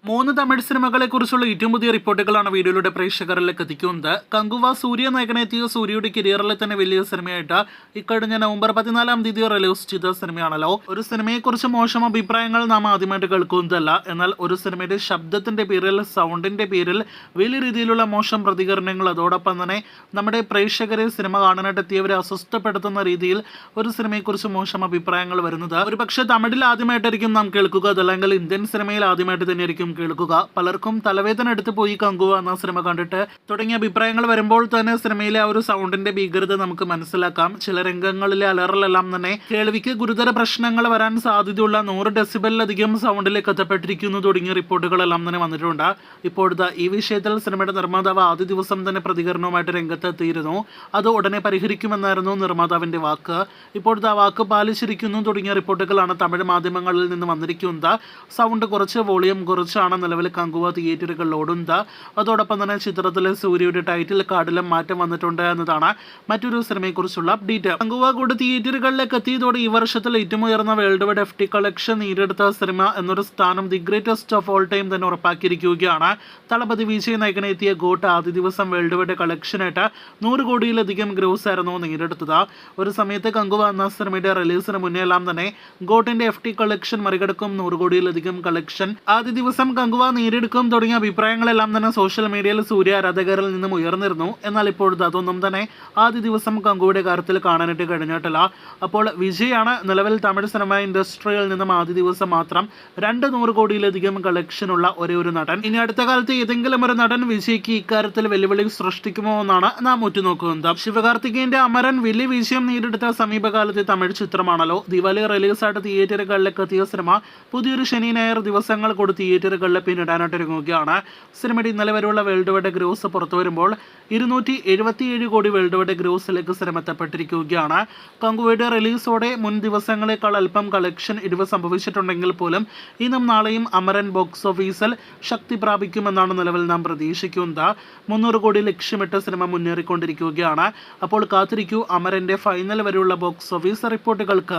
മൂന്ന് തമിഴ് സിനിമകളെ കുറിച്ചുള്ള ഏറ്റവും പുതിയ റിപ്പോർട്ടുകളാണ് വീഡിയോയിലൂടെ പ്രേക്ഷകരിലേക്ക് എത്തിക്കുന്നത്. കങ്കുവ സൂര്യ നായകനെത്തിയ സൂര്യയുടെ കരിയറിലെ തന്നെ വലിയ സിനിമയായിട്ട് ഇക്കഴിഞ്ഞ നവംബർ 14 റിലീസ് ചെയ്ത സിനിമയാണല്ലോ. ഒരു സിനിമയെക്കുറിച്ച് മോശം അഭിപ്രായങ്ങൾ നാം ആദ്യമായിട്ട് കേൾക്കുന്നതല്ല. എന്നാൽ ഒരു സിനിമയുടെ ശബ്ദത്തിന്റെ പേരിൽ, സൗണ്ടിന്റെ പേരിൽ വലിയ രീതിയിലുള്ള മോശം പ്രതികരണങ്ങൾ, അതോടൊപ്പം തന്നെ നമ്മുടെ പ്രേക്ഷകരെ സിനിമ കാണാനായിട്ട് എത്തിയവരെ അസ്വസ്ഥപ്പെടുത്തുന്ന രീതിയിൽ ഒരു സിനിമയെക്കുറിച്ച് മോശം അഭിപ്രായങ്ങൾ വരുന്നത് ഒരുപക്ഷെ തമിഴിൽ ആദ്യമായിട്ടായിരിക്കും നാം കേൾക്കുക, അതല്ലെങ്കിൽ ഇന്ത്യൻ സിനിമയിൽ ആദ്യമായിട്ട് തന്നെയായിരിക്കും കേൾക്കുക. പലർക്കും തലവേദന എടുത്തു പോയി കങ്കുവ എന്ന സിനിമ കണ്ടിട്ട് തുടങ്ങിയ അഭിപ്രായങ്ങൾ വരുമ്പോൾ തന്നെ സിനിമയിലെ ആ ഒരു സൗണ്ടിന്റെ ഭീകരത നമുക്ക് മനസ്സിലാക്കാം. ചില രംഗങ്ങളിലെ അലറലെല്ലാം തന്നെ കേൾവിക്ക് ഗുരുതര പ്രശ്നങ്ങൾ വരാൻ സാധ്യതയുള്ള 100 ഡെസിബലിലധികം സൗണ്ടിലേക്ക് എത്തപ്പെട്ടിരിക്കുന്നു തുടങ്ങിയ റിപ്പോർട്ടുകളെല്ലാം തന്നെ വന്നിട്ടുണ്ട്. ഇപ്പോഴത്തെ ഈ വിഷയത്തിൽ സിനിമയുടെ നിർമ്മാതാവ് ആദ്യ ദിവസം തന്നെ പ്രതികരണവുമായിട്ട് രംഗത്തെത്തിയിരുന്നു. അത് ഉടനെ പരിഹരിക്കുമെന്നായിരുന്നു നിർമ്മാതാവിന്റെ വാക്ക്. ഇപ്പോഴത്തെ ആ വാക്ക് പാലിച്ചിരിക്കുന്നു തുടങ്ങിയ റിപ്പോർട്ടുകളാണ് തമിഴ് മാധ്യമങ്ങളിൽ നിന്ന് വന്നിരിക്കുന്നത്. സൗണ്ട് കുറച്ച്, വോളിയം കുറച്ചാണ് നിലവിൽ കങ്കുവ തിയേറ്ററുകളിൽ ഓടുന്നത്. അതോടൊപ്പം തന്നെ ചിത്രത്തിലെ സൂര്യയുടെ ടൈറ്റിൽ കാർഡിലും മാറ്റം വന്നിട്ടുണ്ട് എന്നതാണ് മറ്റൊരു സിനിമയെക്കുറിച്ചുള്ള അപ്ഡേറ്റ്. കങ്കുവ കൂടി തിയേറ്ററുകളിലേക്ക് എത്തിയതോടെ ഈ വർഷത്തിൽ ഏറ്റവും ഉയർന്ന വേൾഡ് വൈഡ് FT കളക്ഷൻ നേടിയെടുത്ത സിനിമ എന്നൊരു സ്ഥാനം the greatest of all time തന്നെ ഉറപ്പാക്കിയിരിക്കുകയാണ്. തളപതി വിജയ് നായകനെ എത്തിയ ഗോട്ട് ആദ്യ ദിവസം വേൾഡ് വൈഡ് കളക്ഷനായിട്ട് 100 കോടിയിലധികം ഗ്രോസ് ആയിരുന്നു നേടിയെടുത്തത്. ഒരു സമയത്ത് കങ്കുവ എന്ന സിനിമയുടെ റിലീസിന് മുന്നേ എല്ലാം തന്നെ ഗോട്ടിന്റെ FT കളക്ഷൻ മറികടക്കും, 100 കോടിയിലധികം കളക്ഷൻ ആദ്യ ദിവസം കങ്കുവ നേടിയെടുക്കും തുടങ്ങിയ അഭിപ്രായങ്ങളെല്ലാം തന്നെ സോഷ്യൽ മീഡിയയിൽ സൂര്യ ആരാധകരിൽ നിന്നും ഉയർന്നിരുന്നു. എന്നാൽ ഇപ്പോഴത്തെ അതൊന്നും തന്നെ ആദ്യ ദിവസം കങ്കുവയുടെ കാര്യത്തിൽ കാണാനായിട്ട് കഴിഞ്ഞിട്ടില്ല. അപ്പോൾ വിജയാണ് നിലവിൽ തമിഴ് സിനിമ ഇൻഡസ്ട്രിയിൽ നിന്നും ആദ്യ ദിവസം മാത്രം 200 കോടിയിലധികം കളക്ഷനുള്ള ഒരേ ഒരു നടൻ. ഇനി അടുത്ത കാലത്ത് ഏതെങ്കിലും ഒരു നടൻ വിജയ്ക്ക് ഇക്കാര്യത്തിൽ വെല്ലുവിളി സൃഷ്ടിക്കുമോ എന്നാണ് നാം ഉറ്റുനോക്കുന്നത്. ശിവകാർത്തികേയന്റെ അമരൻ വലിയ വിജയം നേടിയെടുത്ത സമീപകാലത്തെ തമിഴ് ചിത്രമാണല്ലോ. ദിവാലി റിലീസായിട്ട് തിയേറ്ററുകളിലേക്ക് എത്തിയ സിനിമ പുതിയൊരു ശനി ഞായർ ദിവസങ്ങൾ കൂടി തിയേറ്ററുകളിൽ പിന്നിടാനായിട്ട് ഒരുങ്ങുകയാണ്. സിനിമയുടെ ഇന്നലെ വരെയുള്ള വേൾഡ് വൈഡ് ഗ്രോസ് പുറത്തു വരുമ്പോൾ 277 കോടി വേൾഡ് വൈഡ് ഗ്രോസിലേക്ക് സിനിമ എത്തപ്പെട്ടിരിക്കുകയാണ്. കങ്കുവയുടെ റിലീസോടെ മുൻ ദിവസങ്ങളെക്കാൾ അല്പം കളക്ഷൻ ഇടിവ് സംഭവിച്ചിട്ടുണ്ടെങ്കിൽ പോലും ഇന്നും നാളെയും അമരൻ ബോക്സ് ഓഫീസിൽ ശക്തി പ്രാപിക്കുമെന്നാണ് നിലവിൽ നാം പ്രതീക്ഷിക്കുന്നത്. 300 കോടി ലക്ഷ്യമിട്ട് സിനിമ മുന്നേറിക്കൊണ്ടിരിക്കുകയാണ്. അപ്പോൾ കാത്തിരിക്കൂ അമരന്റെ ഫൈനൽ വരെയുള്ള ബോക്സ് ഓഫീസ് റിപ്പോർട്ടുകൾക്ക്.